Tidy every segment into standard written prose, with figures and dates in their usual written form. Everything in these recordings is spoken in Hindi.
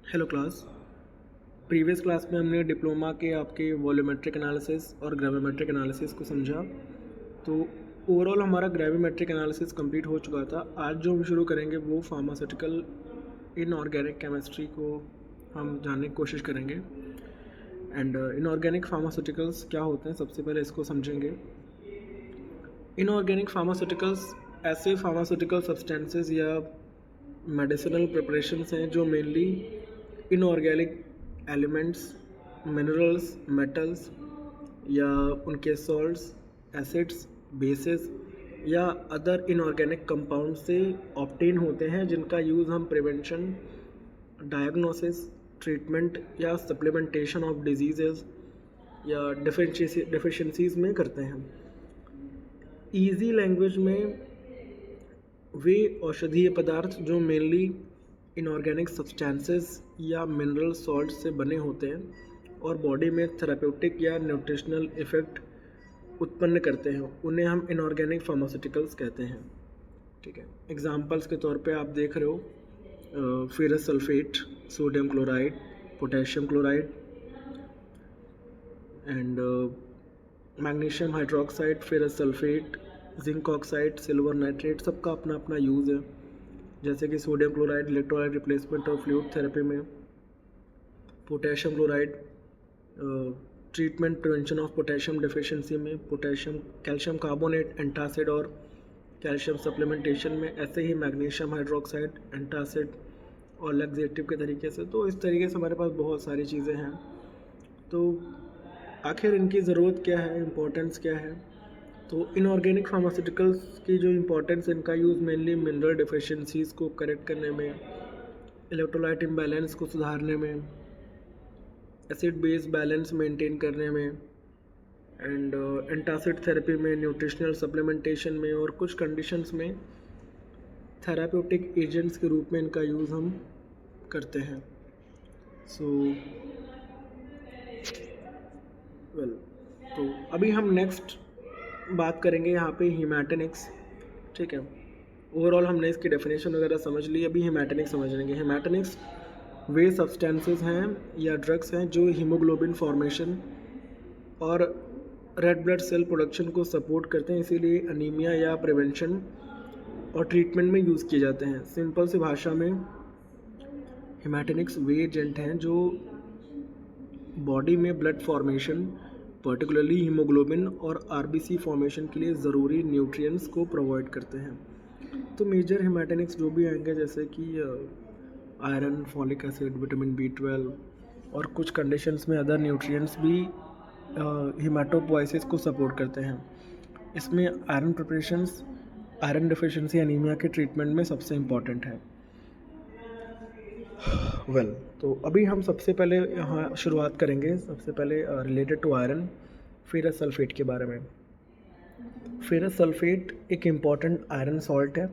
Hello class. प्रीवियस क्लास में हमने डिप्लोमा के आपके वॉल्यूमेट्रिक एनालिसिस और ग्रेविमेट्रिक एनालिसिस को समझा। तो ओवरऑल हमारा ग्रेविमेट्रिक एनालिसिस कंप्लीट हो चुका था। आज जो हम शुरू करेंगे वो फार्मास्यूटिकल इनऑर्गेनिक केमिस्ट्री को हम जानने की कोशिश करेंगे। एंड इनऑर्गेनिक फार्मास्यूटिकल्स क्या होते हैं, सबसे पहले इसको समझेंगे। इनऑर्गेनिक फार्मास्यूटिकल्स ऐसे फार्मास्यूटिकल सब्सटेंसेस या मेडिसिनल प्रिपरेशंस हैं जो mainly inorganic elements, minerals, metals या उनके सॉल्ट्स, एसिड्स, बेसेस या अदर इनऑर्गेनिक कंपाउंड से ऑब्टेन होते हैं, जिनका यूज़ हम प्रिवेंशन, डायग्नोसिस, ट्रीटमेंट या सप्लीमेंटेशन ऑफ डिजीज़ेस या डिफिशिएंसीज में करते हैं। ईजी लैंग्वेज में वे औषधीय पदार्थ जो मेनली इनऑर्गेनिक सब्सटेंसेस या मिनरल सॉल्ट से बने होते हैं और बॉडी में थेराप्यूटिक या न्यूट्रिशनल इफ़ेक्ट उत्पन्न करते हैं, उन्हें हम इनऑर्गेनिक फार्मास्यूटिकल्स कहते हैं। ठीक है, एग्जांपल्स के तौर पे आप देख रहे हो ferrous sulphate, sodium chloride, potassium chloride and magnesium hydroxide, ferrous sulphate, zinc oxide, silver nitrate, सबका अपना अपना यूज़ है। जैसे कि सोडियम क्लोराइड इलेक्ट्रोलाइट रिप्लेसमेंट और फ्लूइड थेरेपी में, potassium chloride treatment prevention of potassium deficiency में, पोटेशियम कैल्शियम कार्बोनेट एंटासिड और कैल्शियम सप्लीमेंटेशन में, ऐसे ही मैग्नीशियम हाइड्रोक्साइड एंटासिड और लैक्सेटिव के तरीके से। तो इस तरीके से हमारे पास बहुत सारी चीज़ें हैं। तो आखिर इनकी ज़रूरत क्या है, इम्पोर्टेंस क्या है? तो इनऑर्गेनिक फार्मास्यूटिकल्स की जो इम्पोर्टेंस, इनका यूज़ मेनली मिनरल डिफिशिएंसीज़ को करेक्ट करने में, इलेक्ट्रोलाइट इम्बैलेंस को सुधारने में, एसिड बेस बैलेंस मेंटेन करने में एंड एंटासिड थेरेपी में, न्यूट्रिशनल सप्लीमेंटेशन में और कुछ कंडीशंस में थेराप्यूटिक एजेंट्स के रूप में इनका यूज़ हम करते हैं। तो अभी हम नेक्स्ट बात करेंगे यहाँ पे हीमैटेनिक्स। ठीक है, ओवरऑल हमने इसकी डेफिनेशन वगैरह समझ ली, अभी हीमैटेनिक्स समझ लेंगे। हीमैटेनिक्स वे सब्सटेंसेस हैं या ड्रग्स हैं जो हीमोग्लोबिन फॉर्मेशन और रेड ब्लड सेल प्रोडक्शन को सपोर्ट करते हैं, इसीलिए अनीमिया या प्रिवेंशन और ट्रीटमेंट में यूज़ किए जाते हैं। सिंपल सी भाषा में हीमैटेनिक्स वे एजेंट हैं जो बॉडी में ब्लड फॉर्मेशन, पर्टिकुलरली हीमोग्लोबिन और आरबीसी फॉर्मेशन के लिए ज़रूरी न्यूट्रिएंट्स को प्रोवाइड करते हैं। तो मेजर हीमैटेनिक्स जो भी आएंगे, जैसे कि iron, folic acid, vitamin B12 और कुछ कंडीशंस में अदर न्यूट्रिएंट्स भी हीमाटोपोइसिस को सपोर्ट करते हैं। इसमें iron preparations iron deficiency anaemia के ट्रीटमेंट में सबसे इम्पॉर्टेंट है। तो अभी हम सबसे पहले यहाँ शुरुआत करेंगे, सबसे पहले related to iron, ferrous sulphate के बारे में। फेरस सल्फेट एक इम्पॉर्टेंट आयरन सॉल्ट है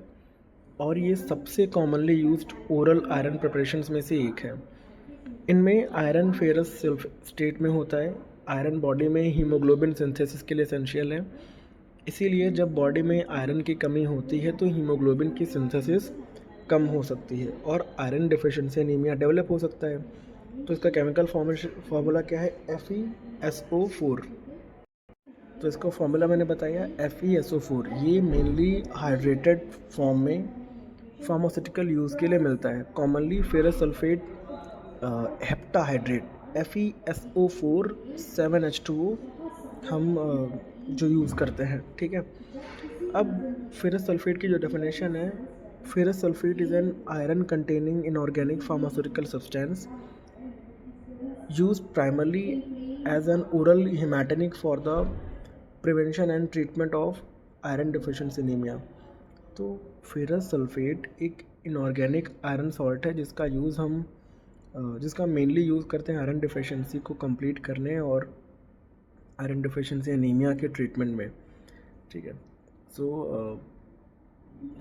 और ये सबसे commonly used oral iron preparations में से एक है। इनमें आयरन फेरस स्टेट में होता है। आयरन बॉडी में हीमोग्लोबिन सिंथेसिस के लिए एसेंशियल है, इसीलिए जब बॉडी में आयरन की कमी होती है तो हीमोग्लोबिन की सिंथेसिस कम हो सकती है और आयरन डिफिशिएंसी एनीमिया डेवलप हो सकता है। तो इसका केमिकल फार्मूला क्या है? FeSO4। तो इसका फार्मूला मैंने बताया FeSO4। ये मेनली हाइड्रेटेड फॉर्म में फार्मास्यूटिकल यूज़ के लिए मिलता है। Commonly ferrous sulphate heptahydrate FeSO4 7H2O हम जो यूज़ करते हैं। ठीक है, अब फेरस सल्फेट की जो डेफिनेशन है, ferrous sulphate is an iron containing inorganic pharmaceutical substance used primarily as an oral hematinic for the prevention and treatment of iron deficiency anemia। तो फेरस सल्फेट एक इनऑर्गेनिक आयरन सॉल्ट है जिसका मेनली यूज़ करते हैं आयरन डिफिशिएंसी को कंप्लीट करने और आयरन डिफिशिएंसी एनीमिया के ट्रीटमेंट में। ठीक है, so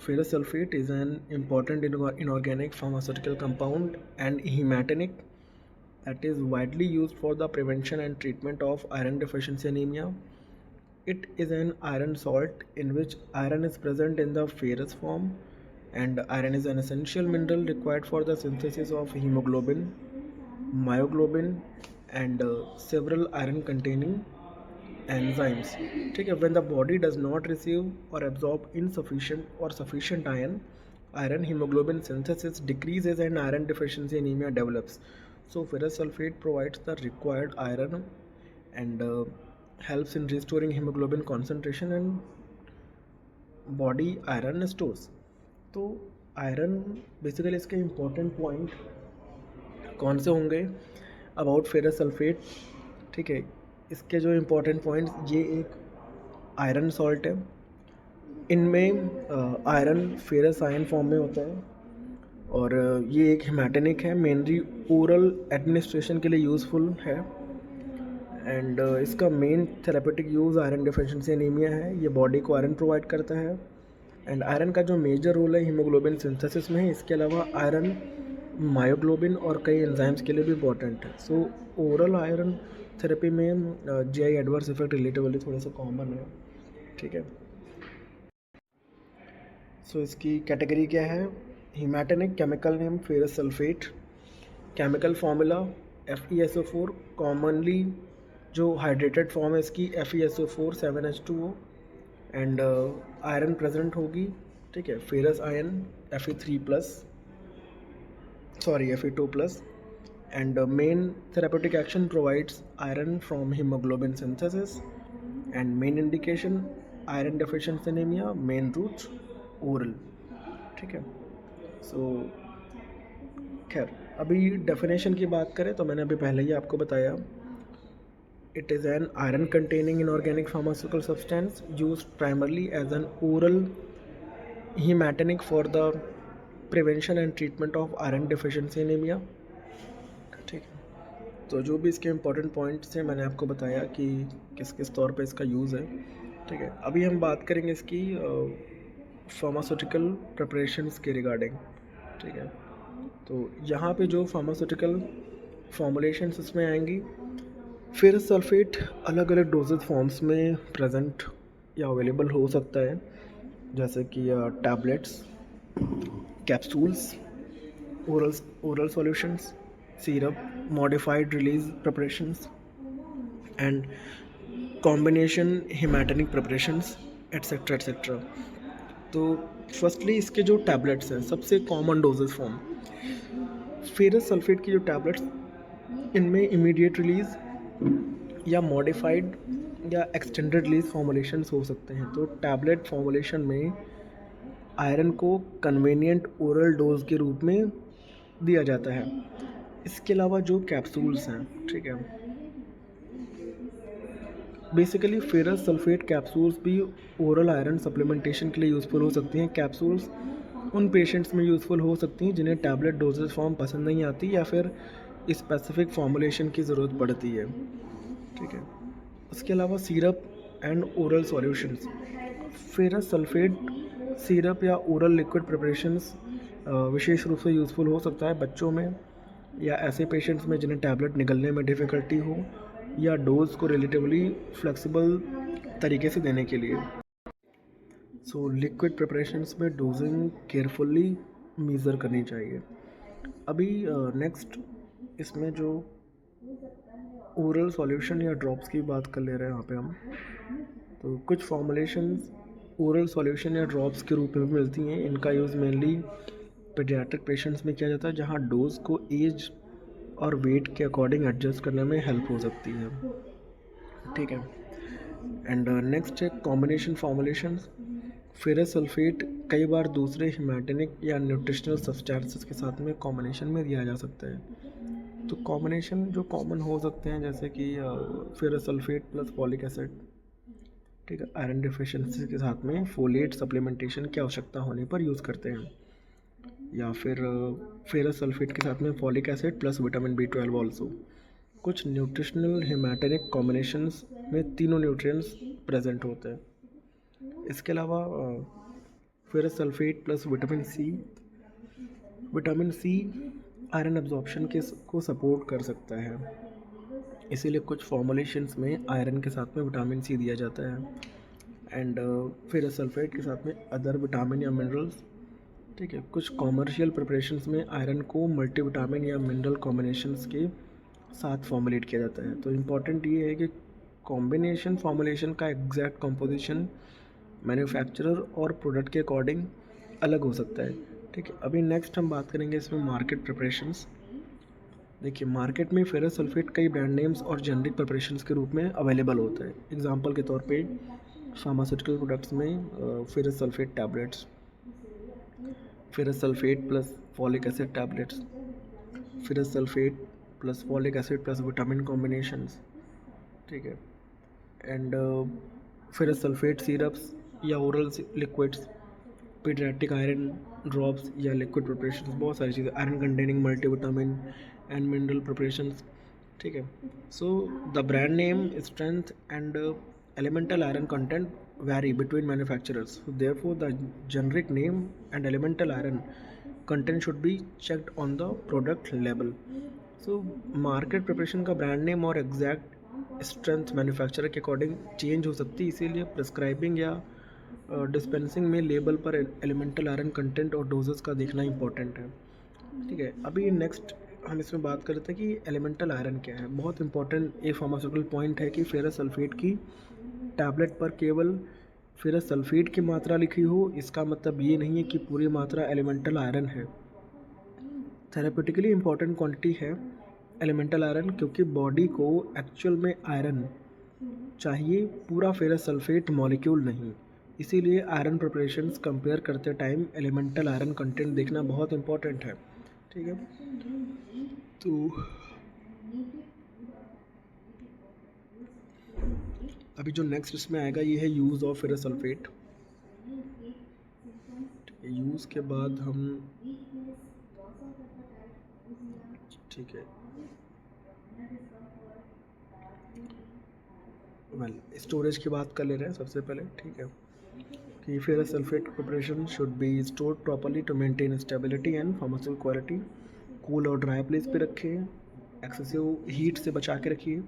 ferrous sulphate is an important inorganic pharmaceutical compound and hematinic that is widely used for the prevention and treatment of iron deficiency anemia. It is an iron salt in which iron is present in the ferrous form and iron is an essential mineral required for the synthesis of hemoglobin, myoglobin, and several iron containing enzymes. ठीक है, when the body does not receive or absorb insufficient or sufficient iron hemoglobin synthesis decreases and iron deficiency anemia develops. So ferrous sulfate provides the required iron and helps in restoring hemoglobin concentration and body iron stores. तो आयरन बेसिकली इसके इम्पोर्टेंट पॉइंट कौन से होंगे अबाउट फेरस सल्फेट? ठीक है, इसके जो इम्पोर्टेंट पॉइंट्स, ये एक आयरन सॉल्ट है, इनमें आयरन फेरस आयन फॉर्म में होता है, और ये एक हेमाटेनिक है, मेनली ओरल एडमिनिस्ट्रेशन के लिए यूज़फुल है, एंड इसका main therapeutic use iron deficiency anaemia है। ये बॉडी को आयरन प्रोवाइड करता है, एंड आयरन का जो मेजर रोल है हीमोग्लोबिन सिंथेसिस में है। इसके अलावा आयरन मायोग्लोबिन और कई एंजाइम्स के लिए भी इम्पोर्टेंट है। सो ओरल आयरन थेरेपी में जीआई एडवर्स इफेक्ट रिलेटिवली थोड़ा सा कॉमन है। ठीक है, सो इसकी कैटेगरी क्या है? Haematinic, chemical name ferrous sulphate, chemical formula FeSO4, commonly जो हाइड्रेटेड फॉर्म है इसकी FeSO4 7H2O, and iron present होगी। ठीक है, ferrous ion Fe2+, and main therapeutic action provides iron from haemoglobin synthesis, and main indication iron deficiency anaemia, main route oral. ठीक है, सो खैर अभी डेफिनेशन की बात करें तो मैंने अभी पहले ही आपको बताया, it is an iron containing inorganic pharmaceutical substance used primarily as an oral hematinic for the prevention and treatment of iron deficiency anemia। ठीक है, तो जो भी इसके इम्पोर्टेंट पॉइंट्स हैं मैंने आपको बताया कि किस किस तौर पे इसका यूज़ है। ठीक है, अभी हम बात करेंगे इसकी फार्मास्यूटिकल प्रिपरेशंस के रिगार्डिंग। ठीक है, तो यहाँ पे जो फार्मास्यूटिकल फॉर्मुलेशंस इसमें आएंगी, फेरस सल्फेट अलग अलग डोजेज फॉर्म्स में प्रेजेंट या अवेलेबल हो सकता है, जैसे कि tablets, capsules, oral solutions, syrup, modified release preparations, and combination haematinic preparations, etcetera etcetera. तो फर्स्टली इसके जो टैबलेट्स हैं, सबसे common dosage form ferrous sulphate की जो टैबलेट्स, इनमें इमीडिएट रिलीज़ या मॉडिफाइड या एक्सटेंडेड रिलीज फॉर्मुलेशंस हो सकते हैं। तो टैबलेट फॉर्मुलेशन में आयरन को कन्वीनियंट ओरल डोज के रूप में दिया जाता है। इसके अलावा जो कैप्सूल्स हैं, ठीक है, बेसिकली फेरस सल्फेट कैप्सूल्स भी ओरल आयरन सप्लीमेंटेशन के लिए यूज़फुल हो सकती हैं। कैप्सूल्स उन पेशेंट्स में यूज़फुल हो सकती हैं जिन्हें टैबलेट डोजेज फॉर्म पसंद नहीं आती या फिर स्पेसिफिक फॉर्मुलेशन की ज़रूरत पड़ती है। ठीक है, उसके अलावा syrup and oral solutions, ferrous sulphate syrup या ओरल लिक्विड प्रिपरेशंस विशेष रूप से यूज़फुल हो सकता है बच्चों में या ऐसे पेशेंट्स में जिन्हें टैबलेट निगलने में डिफ़िकल्टी हो या डोज को रिलेटिवली फ्लेक्सिबल तरीके से देने के लिए। सो लिक्विड प्रिपरेशंस में डोजिंग केयरफुली मेज़र करनी चाहिए। अभी नेक्स्ट इसमें जो ओरल सॉल्यूशन या ड्रॉप्स की बात कर ले रहे हैं यहाँ पे हम, तो कुछ फॉर्मुलेशंस ओरल सॉल्यूशन या ड्रॉप्स के रूप में भी मिलती हैं। इनका यूज़ मेनली पीडियाट्रिक पेशेंट्स में किया जाता है, जहाँ डोज को एज और वेट के अकॉर्डिंग एडजस्ट करने में हेल्प हो सकती है। ठीक है, एंड नेक्स्ट है कॉम्बिनेशन फॉर्मुलेशंस। फेरस सल्फेट कई बार दूसरे हेमाटेनिक या न्यूट्रिशनल सब्सटेंसेस के साथ में कॉम्बिनेशन में दिया जा सकता है। तो कॉम्बिनेशन जो कॉमन हो सकते हैं जैसे कि ferrous sulphate plus folic acid, ठीक है, आयरन डिफिशिएंसी के साथ में फोलेट सप्लीमेंटेशन की आवश्यकता होने पर यूज़ करते हैं, या फिर फेरस सल्फेट के साथ में folic acid plus vitamin B12 also. कुछ न्यूट्रिशनल हेमाटेनिक कॉम्बिनेशंस में तीनों न्यूट्रिएंट्स प्रेजेंट होते हैं। इसके अलावा ferrous sulphate plus vitamin C iron absorption को सपोर्ट कर सकता है, इसीलिए कुछ फॉर्मुलेशंस में आयरन के साथ में विटामिन सी दिया जाता है, एंड फेरस सल्फेट के साथ में अदर विटामिन या मिनरल्स ठीक है। कुछ कॉमर्शियल प्रिपरेशंस में आयरन को मल्टीविटामिन या मिनरल कॉम्बिनेशंस के साथ फॉर्मुलेट किया जाता है। तो इम्पॉर्टेंट ये है कि कॉम्बिनेशन फॉर्मुलेशन का एग्जैक्ट कंपोजिशन मैन्युफैक्चरर और प्रोडक्ट के अकॉर्डिंग अलग हो सकता है। ठीक है। अभी नेक्स्ट हम बात करेंगे इसमें मार्केट प्रिपरेशंस। देखिए, मार्केट में फेरस सल्फेट कई ब्रांड नेम्स और जेनरिक प्रिपरेशंस के रूप में अवेलेबल होता है। एग्जांपल के तौर पे फार्मास्यूटिकल प्रोडक्ट्स में ferrous sulphate tablets, ferrous sulphate plus folic acid tablets, ferrous sulphate plus folic acid plus vitamin combinations. ठीक है। एंड फेरस सल्फेट सिरप्स या oral liquids, paediatric iron drops या लिक्विड प्रिपरेशंस, बहुत सारी चीज़ें, iron containing multivitamin and mineral preparations. ठीक है। So the brand name, strength and elemental iron content vary between manufacturers. Therefore, the generic name and elemental iron content should be checked on the product label. So, market preparation का brand name और exact strength manufacturer के according change हो सकती है, इसीलिए prescribing या dispensing में label पर elemental iron content और doses का देखना important है। ठीक है। अभी नेक्स्ट हम इसमें बात करते हैं कि एलिमेंटल आयरन क्या है। बहुत इंपॉर्टेंट एक फार्मास्यूटिकल पॉइंट है कि फेरस सल्फेट की टैबलेट पर केवल फेरस सल्फेट की मात्रा लिखी हो, इसका मतलब ये नहीं है कि पूरी मात्रा एलिमेंटल आयरन है। थेरेपेटिकली इंपॉर्टेंट क्वांटिटी है एलिमेंटल आयरन, क्योंकि बॉडी को एक्चुअल में आयरन चाहिए, पूरा फेरस सल्फेट मॉलिक्यूल नहीं। इसीलिए आयरन प्रिपरेशंस कंपेयर करते टाइम एलिमेंटल आयरन कंटेंट देखना बहुत इंपॉर्टेंट है। ठीक है। तो अभी जो नेक्स्ट इसमें आएगा ये है use of ferrous sulphate. Use के बाद हम, ठीक है, वेल स्टोरेज की बात कर ले रहे हैं सबसे पहले। ठीक है, कि ferrous sulphate preparation should be stored properly to maintain stability and pharmaceutical quality. Cool और ड्राई प्लेस पे रखिए, एक्सेसिव हीट से बचा के रखिए,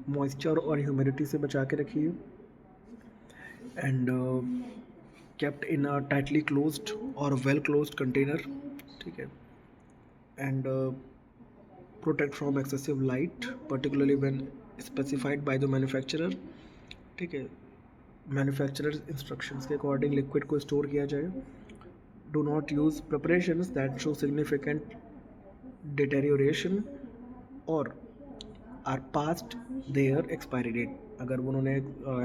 मॉइस्चर और ह्यूमिडिटी से बचा के रखिए, and kept in a tightly closed और वेल क्लोज्ड कंटेनर। ठीक है। And protect from excessive light particularly when specified by the manufacturer. ठीक है। मैन्युफैक्चरर इंस्ट्रक्शंस के अकॉर्डिंग लिक्विड को स्टोर किया जाए। Do not use preparations that show significant deterioration और are past their expiry date. अगर उन्होंने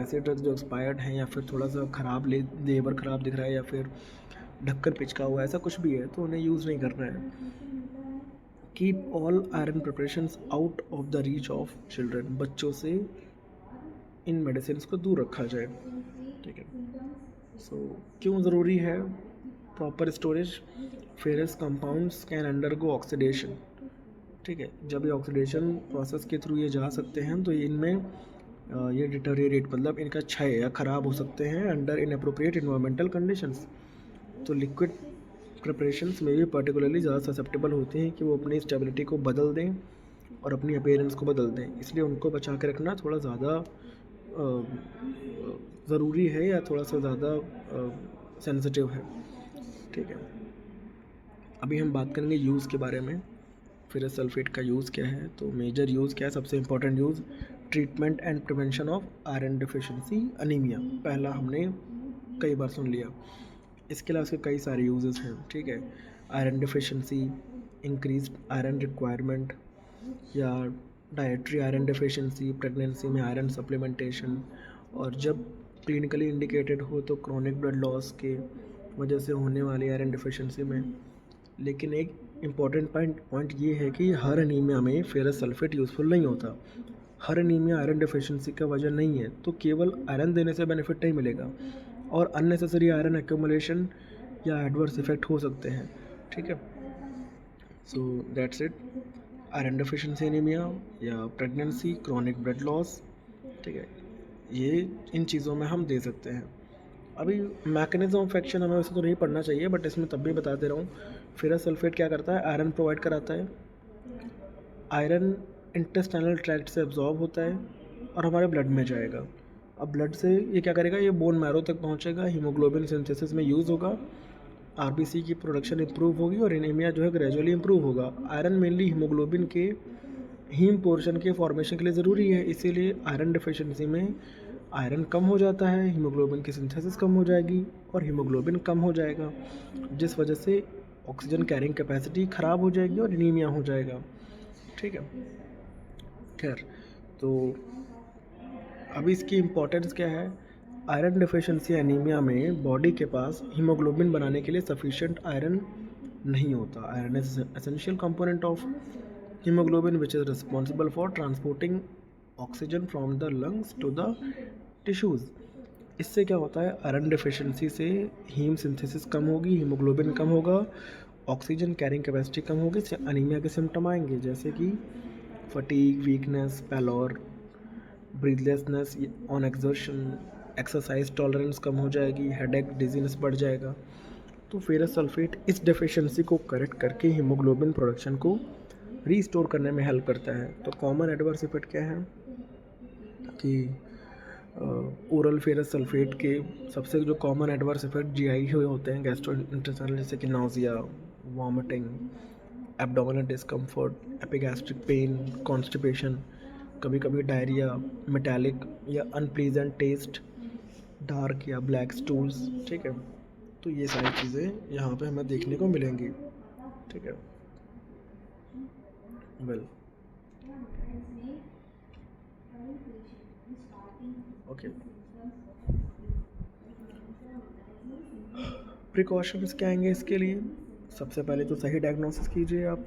ऐसे ड्रग्स जो एक्सपायर्ड हैं या फिर थोड़ा सा ख़राब लेबर ख़राब दिख रहा है या फिर ढक्कन पिचका हुआ है, ऐसा कुछ भी है, तो उन्हें यूज़ नहीं करना है। Keep all iron preparations out of the reach of children. बच्चों से इन मेडिसिन को दूर रखा जाए। ठीक है। सो क्यों ज़रूरी है proper storage? Ferrous compounds can undergo oxidation. ठीक है। जब ये ऑक्सीडेशन प्रोसेस के थ्रू ये जा सकते हैं तो इनमें ये डिटेरियोरेट, मतलब इनका क्षय या ख़राब हो सकते हैं अंडर इनअप्रोप्रिएट इन्वायरमेंटल कंडीशंस। तो लिक्विड प्रिपरेशंस में भी पर्टिकुलरली ज़्यादा ससेप्टेबल होते हैं कि वो अपनी स्टेबिलिटी को बदल दें और अपनी अपीयरेंस को बदल दें, इसलिए उनको बचा के रखना थोड़ा ज़्यादा ज़रूरी है या थोड़ा सा ज़्यादा सेंसिटिव है। ठीक है। अभी हम बात करेंगे यूज़ के बारे में। फेरस सल्फेट का यूज़ क्या है? तो मेजर यूज़ क्या है? सबसे important use treatment and prevention of iron deficiency anaemia, पहला हमने कई बार सुन लिया। इसके अलावा इसके कई सारे यूजेस हैं। ठीक है। Iron deficiency, increase iron requirement या डाइटरी आयरन डिफिशिएंसी, प्रेगनेंसी में आयरन सप्लीमेंटेशन, और जब क्लिनिकली इंडिकेटेड हो तो क्रोनिक ब्लड लॉस के वजह से होने वाली आयरन डिफिशिएंसी में। लेकिन एक इम्पॉर्टेंट पॉइंट ये है कि हर एनीमिया में फेरस सल्फेट यूज़फुल नहीं होता। हर एनीमिया आयरन डिफिशिएंसी का वजह नहीं है, तो केवल आयरन देने से बेनिफिट नहीं मिलेगा और अननेसेसरी आयरन एक्यूमुलेशन या एडवर्स इफेक्ट हो सकते हैं। ठीक है। So that's it. Iron deficiency anaemia या प्रेगनेंसी, क्रोनिक ब्लड लॉस, ठीक है, ये इन चीज़ों में हम दे सकते हैं। अभी मैकेनिज्म ऑफ एक्शन हमें वैसे तो नहीं पढ़ना चाहिए, बट इसमें तब भी बता दे रहा हूँ। फेरस सल्फेट क्या करता है? आयरन प्रोवाइड कराता है। आयरन इंटेस्टाइनल ट्रैक्ट से एब्जॉर्ब होता है और हमारे ब्लड में जाएगा। अब ब्लड से ये क्या करेगा? ये बोन मैरो तक पहुंचेगा, हीमोग्लोबिन सिंथेसिस में यूज़ होगा आरबीसी की प्रोडक्शन इंप्रूव होगी और एनीमिया जो है ग्रेजुअली इंप्रूव होगा। आयरन मेनली हीमोग्लोबिन के हीम पोर्शन के फॉर्मेशन के लिए ज़रूरी है, इसीलिए आयरन डिफिशिएंसी में आयरन कम हो जाता है, हीमोग्लोबिन की सिंथेसिस कम हो जाएगी और हीमोग्लोबिन कम हो जाएगा, जिस वजह से ऑक्सीजन कैरिंग कैपेसिटी ख़राब हो जाएगी और एनीमिया हो जाएगा। ठीक है, खैर तो अभी इसकी इम्पोर्टेंस क्या है। आयरन डिफिशिएंसी एनीमिया में बॉडी के पास हीमोग्लोबिन बनाने के लिए सफिशिएंट आयरन नहीं होता। Iron is essential component of haemoglobin which is responsible for transporting oxygen from the lungs to the tissues. इससे क्या होता है, आयरन डिफिशिएंसी से हीम सिंथेसिस कम होगी, हीमोग्लोबिन कम होगा, ऑक्सीजन कैरिंग कैपेसिटी कम होगी, एनीमिया के सिम्टम आएंगे जैसे कि fatigue, weakness, pallor, breathlessness on exertion, exercise tolerance कम हो जाएगी, हेडेक, डिजीनेस बढ़ जाएगा। तो फेरस सल्फेट इस डेफिशिएंसी को करेक्ट करके हीमोग्लोबिन प्रोडक्शन को रीस्टोर करने में हेल्प करता है। तो कॉमन एडवर्स इफेक्ट क्या है कि ओरल फेरस सल्फेट के सबसे जो कॉमन एडवर्स इफेक्ट जीआई हुए होते हैं, गैस्ट्रोइंटेस्टाइनल, जैसे कि nausea, vomiting, abdominal discomfort, epigastric pain, constipation, कभी कभी डायरिया, मेटालिक या अनप्लीजेंट टेस्ट, डार्क या ब्लैक स्टूल्स। ठीक है, तो ये सारी चीज़ें यहाँ पे हमें देखने को मिलेंगी। ठीक है, वेल ओके। प्रिकॉशंस क्या आएंगे इसके लिए। सबसे पहले तो सही डायग्नोसिस कीजिए आप।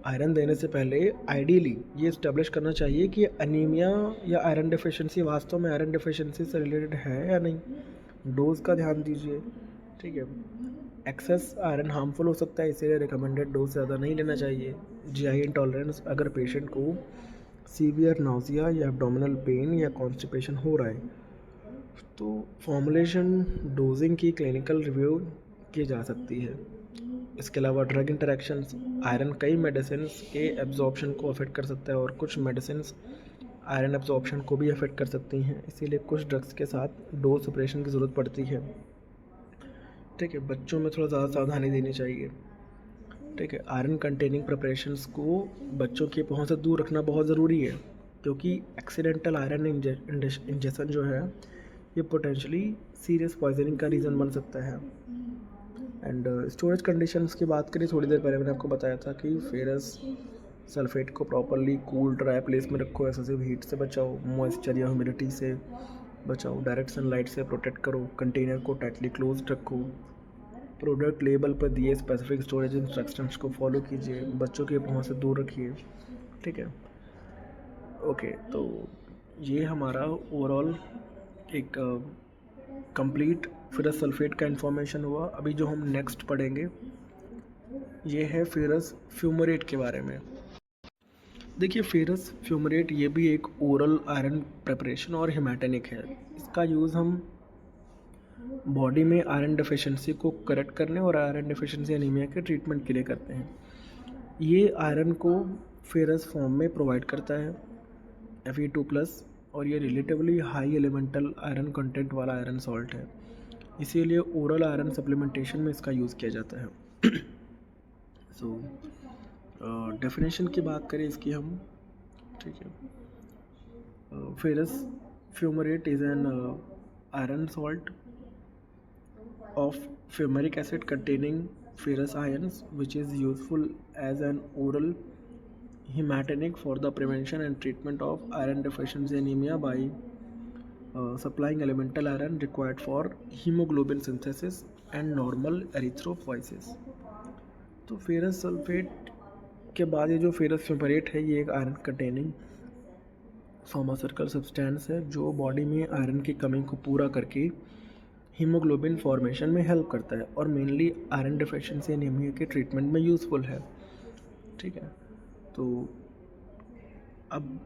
आयरन देने से पहले आइडियली ये इस्टेब्लिश करना चाहिए कि अनीमिया या आयरन डिफिशिएंसी वास्तव में आयरन डिफिशिएंसी से रिलेटेड है या नहीं। डोज का ध्यान दीजिए। ठीक है, एक्सेस आयरन हार्मफुल हो सकता है, इसीलिए रिकमेंडेड डोज ज़्यादा नहीं लेना चाहिए। जीआई इंटॉलरेंस, अगर पेशेंट को सीवियर नाउजिया या एब्डोमिनल पेन या कॉन्स्टिपेशन हो रहा है तो फॉर्मुलेशन, डोजिंग की क्लिनिकल रिव्यू की जा सकती है। इसके अलावा ड्रग इंटरेक्शंस, आयरन कई मेडिसिन के एब्जॉर्प्शन को अफेक्ट कर सकता है और कुछ मेडिसिन आयरन एब्जॉर्प्शन को भी अफेक्ट कर सकती हैं, इसीलिए कुछ ड्रग्स के साथ डोज सेपरेशन की ज़रूरत पड़ती है। ठीक है, बच्चों में थोड़ा ज़्यादा सावधानी देनी चाहिए। ठीक है, आयरन कंटेनिंग प्रिपरेशंस को बच्चों की पहुंच से दूर रखना बहुत ज़रूरी है, क्योंकि एक्सीडेंटल आयरन इंजेक्शन जो है ये पोटेंशली सीरियस पॉइजनिंग का रीज़न बन सकता है। एंड स्टोरेज कंडीशंस की बात करें, थोड़ी देर पहले मैंने आपको बताया था कि फेरस सल्फेट को प्रॉपरली कूल ड्राई प्लेस में रखो, एक्सेसिव हीट से बचाओ, मॉइस्चर या ह्यूमिडिटी से बचाओ, डायरेक्ट सनलाइट से प्रोटेक्ट करो, कंटेनर को टाइटली क्लोज रखो, प्रोडक्ट लेबल पर दिए स्पेसिफिक स्टोरेज इंस्ट्रक्शंस को फॉलो कीजिए, बच्चों की पहुंच से दूर रखिए। ठीक है, ओके। तो ये हमारा ओवरऑल एक कंप्लीट फेरस सल्फेट का इन्फॉर्मेशन हुआ। अभी जो हम नेक्स्ट पढ़ेंगे ये है फेरस फ्यूमरेट के बारे में। देखिए, फेरस फ्यूमरेट ये भी एक ओरल आयरन प्रिपरेशन और हेमाटेनिक है। इसका यूज़ हम बॉडी में आयरन डिफिशिएंसी को करेक्ट करने और आयरन डिफिशिएंसी एनीमिया के ट्रीटमेंट के लिए करते हैं। ये आयरन को फेरस फॉर्म में प्रोवाइड करता है, Fe2+, और ये relatively high elemental iron content वाला आयरन सॉल्ट है, इसीलिए ओरल आयरन सप्लीमेंटेशन में इसका यूज़ किया जाता है। सो डेफिनेशन की बात करें इसकी हम, ठीक है, ferrous fumarate is an iron salt of fumaric acid containing ferrous ions which is useful as an oral hematinic for the prevention and treatment of iron deficiency anemia by supplying elemental iron required for hemoglobin synthesis and normal erythropoiesis। तो फेरस सल्फेट के बाद ये जो फेरस फ्यूमरेट है ये एक आयरन कंटेनिंग फार्मास्यूटिकल सब्सटेंस है जो बॉडी में आयरन की कमी को पूरा करके हीमोग्लोबिन फॉर्मेशन में हेल्प करता है और मेनली आयरन डिफिशिएंसी एनीमिया के ट्रीटमेंट में यूज़फुल है। ठीक है, तो अब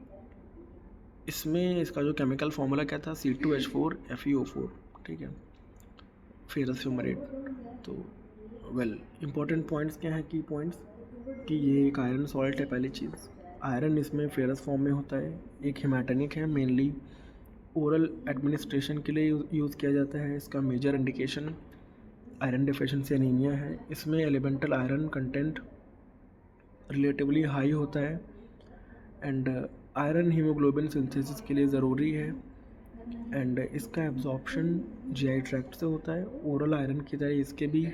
इसमें इसका जो केमिकल फार्मूला क्या था, C2H4FeO4। ठीक है, फेरस फ्यूमरेट। तो वेल इंपॉर्टेंट पॉइंट्स क्या हैं, की पॉइंट्स, कि ये एक आयरन सॉल्ट है। पहली चीज़, आयरन इसमें फेरस फॉर्म में होता है, एक हेमाटेनिक है, मेनली ओरल एडमिनिस्ट्रेशन के लिए यूज़ किया जाता है। इसका major indication iron deficiency anaemia है। इसमें elemental iron content relatively high होता है एंड आयरन हीमोग्लोबिन सिंथेसिस के लिए ज़रूरी है एंड इसका एब्जॉर्प्शन जीआई ट्रैक्ट से होता है। ओरल आयरन की तरह इसके भी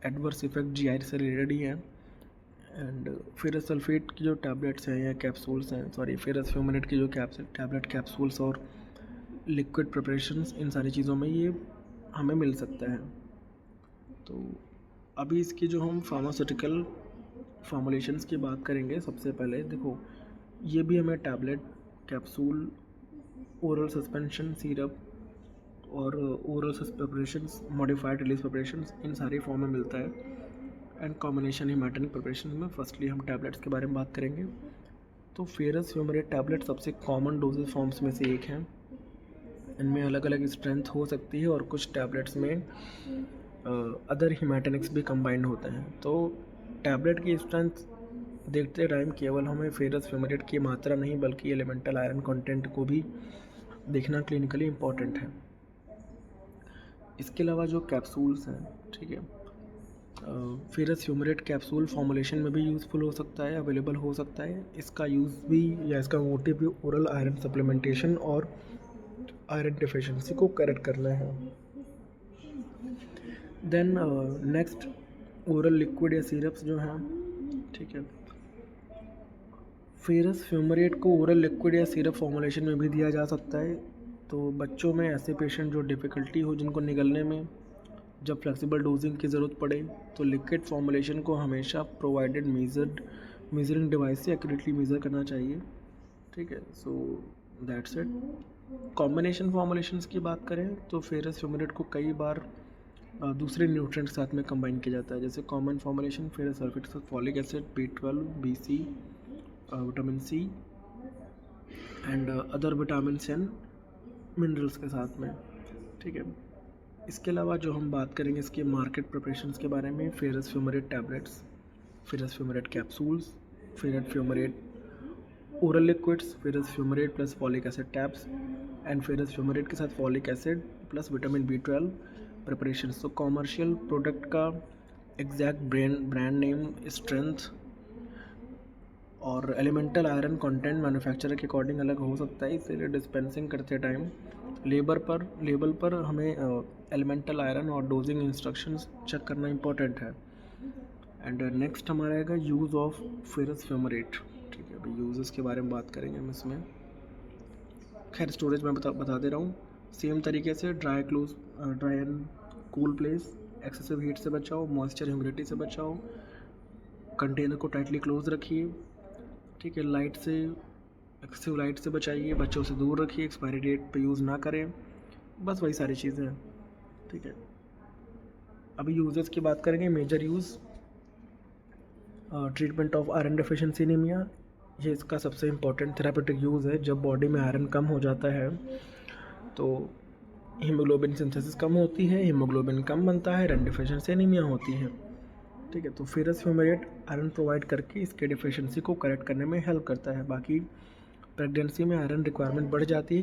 एडवर्स इफेक्ट जीआई से रिलेटेड ही है। एंड फेरस सल्फेट की जो टैबलेट्स हैं या कैप्सूल्स हैं, सॉरी फेरस फ्यूमेनेट की जो टैबलेट कैप्सूल्स और लिक्विड प्रिपरेशंस, इन सारी चीज़ों में ये हमें मिल सकता है। तो अभी इसकी जो हम फार्मास्यूटिकल फॉर्मुलेशंस की बात करेंगे, सबसे पहले देखो ये भी हमें tablet, capsule, oral suspension, syrup और oral preparations, modified release preparations, इन सारी फॉर्म में मिलता है। एंड कॉम्बिनेशन हिमैटेनिक प्रिपरेशन में फर्स्टली हम टैबलेट्स के बारे में बात करेंगे। तो फेरस फ्यूमेरेट टैबलेट सबसे कॉमन डोजेज फॉर्म्स में से एक हैं। इनमें अलग अलग स्ट्रेंथ हो सकती है और कुछ टैबलेट्स में अदर हिमैटेनिक्स भी कंबाइंड होते हैं। तो टैबलेट की स्ट्रेंथ देखते टाइम केवल हमें फेरस फ्यूमेरेट की मात्रा नहीं बल्कि एलिमेंटल आयरन कंटेंट को भी देखना क्लिनिकली इम्पॉर्टेंट है। इसके अलावा जो कैप्सूल्स हैं, ठीक है, फेरस फ्यूमेरेट कैप्सूल फॉर्मुलेशन में भी यूज़फुल हो सकता है, अवेलेबल हो सकता है। इसका यूज़ भी या इसका मोटिव भी ओरल आयरन सप्लीमेंटेशन और आयरन डिफिशिएंसी को करेक्ट करना है। देन नेक्स्ट ओरल लिक्विड या सिरप्स जो हैं, ठीक है, फेरस फ्यूमेरेट को ओरल लिक्विड या सिरप फॉर्मुलेशन में भी दिया जा सकता है। तो बच्चों में ऐसे पेशेंट जो डिफ़िकल्टी हो, जिनको निगलने में जब फ्लेक्सिबल डोजिंग की ज़रूरत पड़े, तो लिक्विड फॉर्मुलेशन को हमेशा प्रोवाइडेड मेजरिंग डिवाइस से एक्यूरेटली मेज़र करना चाहिए, ठीक है। So that's it. Combination formulations की बात करें तो फेरस फ्यूमेरेट को कई बार दूसरे न्यूट्रिएंट्स के साथ में कंबाइन किया जाता है। जैसे कॉमन फॉर्मुलेशन फेरस सल्फेट के साथ folic acid, B12, BC, vitamin C and other vitamins and minerals के साथ में, ठीक है। इसके अलावा जो हम बात करेंगे इसके मार्केट प्रिपरेशंस के बारे में, ferrous fumarate tablets, ferrous fumarate capsules, ferrous fumarate oral liquids, ferrous fumarate plus folic acid tabs and ferrous fumarate के साथ folic acid plus vitamin B12 preparations. तो कॉमर्शियल प्रोडक्ट का एग्जैक्ट ब्रांड नेम, स्ट्रेंथ और एलिमेंटल आयरन कंटेंट मैन्युफैक्चरर के अकॉर्डिंग अलग हो सकता है, इसलिए डिस्पेंसिंग करते टाइम लेबल पर हमें एलिमेंटल आयरन और डोजिंग इंस्ट्रक्शंस चेक करना इंपॉर्टेंट है। एंड नेक्स्ट हमारा आएगा यूज़ ऑफ फेरस फ्यूमेरेट, ठीक है। अभी यूजेस के बारे में बात करेंगे हम इसमें। खैर स्टोरेज में बता दे रहा हूँ। सेम तरीके से dry and cool place, excessive heat से बचाओ, मॉइस्चर ह्यूमिडिटी से बचाओ, कंटेनर को टाइटली क्लोज रखिए, ठीक है। एक्सेसिव लाइट से बचाइए, बच्चों से दूर रखिए, एक्सपायरी डेट पे यूज़ ना करें, बस वही सारी चीज़ें हैं, ठीक है। अभी यूजेस की बात करेंगे। Major use, treatment of iron deficiency anaemia, ये इसका सबसे इम्पोर्टेंट थेरापेटिक यूज़ है। जब बॉडी में आयरन कम हो जाता है तो हीमोग्लोबिन सिंथेसिस कम होती है, हीमोग्लोबिन कम बनता है, आयरन डेफिशिएंसी एनीमिया होती है, ठीक है। तो फेरस फ्यूमेरेट आयरन प्रोवाइड करके इसके डेफिशिएंसी को करेक्ट करने में हेल्प करता है। बाकी प्रेगनेंसी में आयरन रिक्वायरमेंट बढ़ जाती है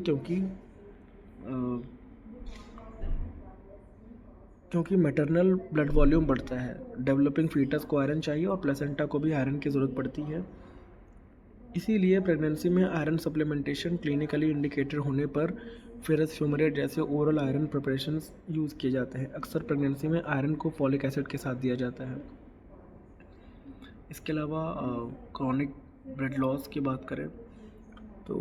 क्योंकि मैटरनल ब्लड वॉल्यूम बढ़ता है, डेवलपिंग फीटस को आयरन चाहिए और प्लेसेंटा को भी आयरन की ज़रूरत पड़ती है। इसीलिए प्रेगनेंसी में आयरन सप्लीमेंटेशन क्लिनिकली इंडिकेटेड होने पर फेरस फ्यूमेरेट जैसे ओरल आयरन प्रिपरेशंस यूज़ किए जाते हैं। अक्सर प्रेगनेंसी में आयरन को फॉलिक एसिड के साथ दिया जाता है। इसके अलावा क्रॉनिक ब्लड लॉस की बात करें तो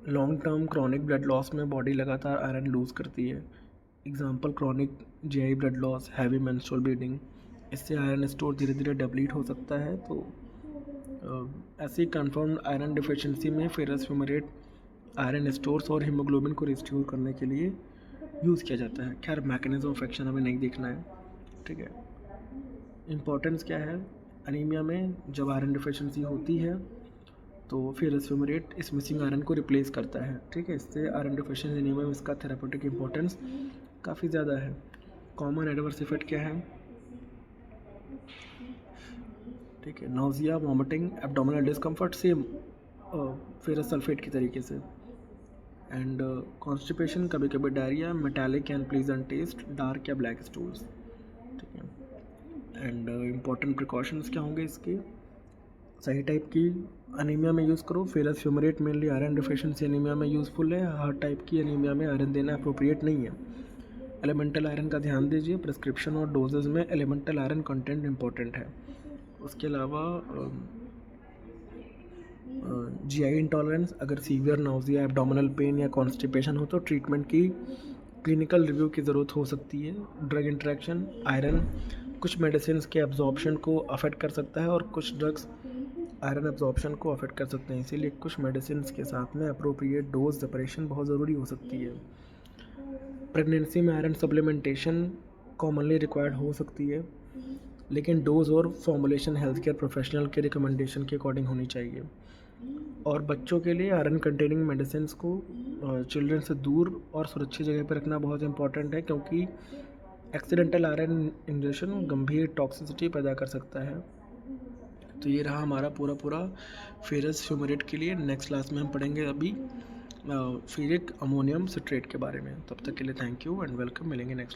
long term chronic blood loss में बॉडी लगातार आयरन लूज़ करती है। Example chronic GI blood loss, heavy menstrual bleeding, इससे आयरन स्टोर धीरे धीरे डिप्लीट हो सकता है। तो ऐसी कंफर्म्ड आयरन डिफिशिएंसी में फेरस फ्यूमेरेट आयरन स्टोर्स और हीमोग्लोबिन को रिस्टोर करने के लिए यूज़ किया जाता है। खैर मैकेनिज्म ऑफ एक्शन हमें नहीं देखना है, ठीक है। इम्पोर्टेंस क्या है एनीमिया में, जब आयरन डिफिशिएंसी होती है तो फेरस फ्यूमेरेट इस मिसिंग आयरन को रिप्लेस करता है, ठीक है। इससे आयरन डिफिशिएंसी एनीमिया में इसका थेरापेटिक इम्पोर्टेंस काफ़ी ज़्यादा है। कॉमन एडवर्स इफेक्ट क्या है, ठीक है, nausea, vomiting, abdominal discomfort, same ferrous sulphate की तरीके से। एंड कॉन्स्टिपेशन, कभी कभी diarrhoea, metallic and pleasant taste, dark या ब्लैक स्टूल्स, ठीक है। एंड इम्पॉर्टेंट प्रिकॉशंस क्या होंगे इसके, सही टाइप की अनीमिया में यूज़ करो। Ferrous fumarate mainly iron deficiency anaemia में यूज़फुल है, हर टाइप की अनीमिया में आयरन देना अप्रोप्रिएट नहीं है। एलिमेंटल आयरन का ध्यान दीजिए, प्रिस्क्रिप्शन और डोजेज में एलिमेंटल आयरन कंटेंट इंपॉर्टेंट है। उसके अलावा जीआई इंटॉलरेंस, अगर सीवियर नाउजिया, एब्डोमिनल पेन या कॉन्स्टिपेशन हो तो ट्रीटमेंट की क्लिनिकल रिव्यू की ज़रूरत हो सकती है। ड्रग इंटरेक्शन, आयरन कुछ मेडिसिन के एब्जॉर्प्शन को अफेक्ट कर सकता है और कुछ ड्रग्स आयरन एब्जॉर्प्शन को अफेक्ट कर सकते हैं, इसीलिए कुछ मेडिसिन के साथ में अप्रोप्रिएट डोज सेपरेशन बहुत ज़रूरी हो सकती है। प्रेगनेंसी में आयरन सप्लीमेंटेशन कॉमनली रिक्वायर्ड हो सकती है, लेकिन डोज और फॉर्मुलेशन हेल्थ केयर प्रोफेशनल के रिकमेंडेशन के अकॉर्डिंग होनी चाहिए। और बच्चों के लिए आयरन कंटेनिंग मेडिसिन को चिल्ड्रन से दूर और सुरक्षित जगह पर रखना बहुत इंपॉर्टेंट है, क्योंकि एक्सीडेंटल आयरन इंजेक्शन गंभीर टॉक्सिसिटी पैदा कर सकता है। तो ये रहा हमारा पूरा फेरस फ्यूमरेट के लिए। नेक्स्ट क्लास में हम पढ़ेंगे अभी फेरिक अमोनियम सिट्रेट के बारे में। तब तक के लिए थैंक यू एंड वेलकम, मिलेंगे नेक्स्ट।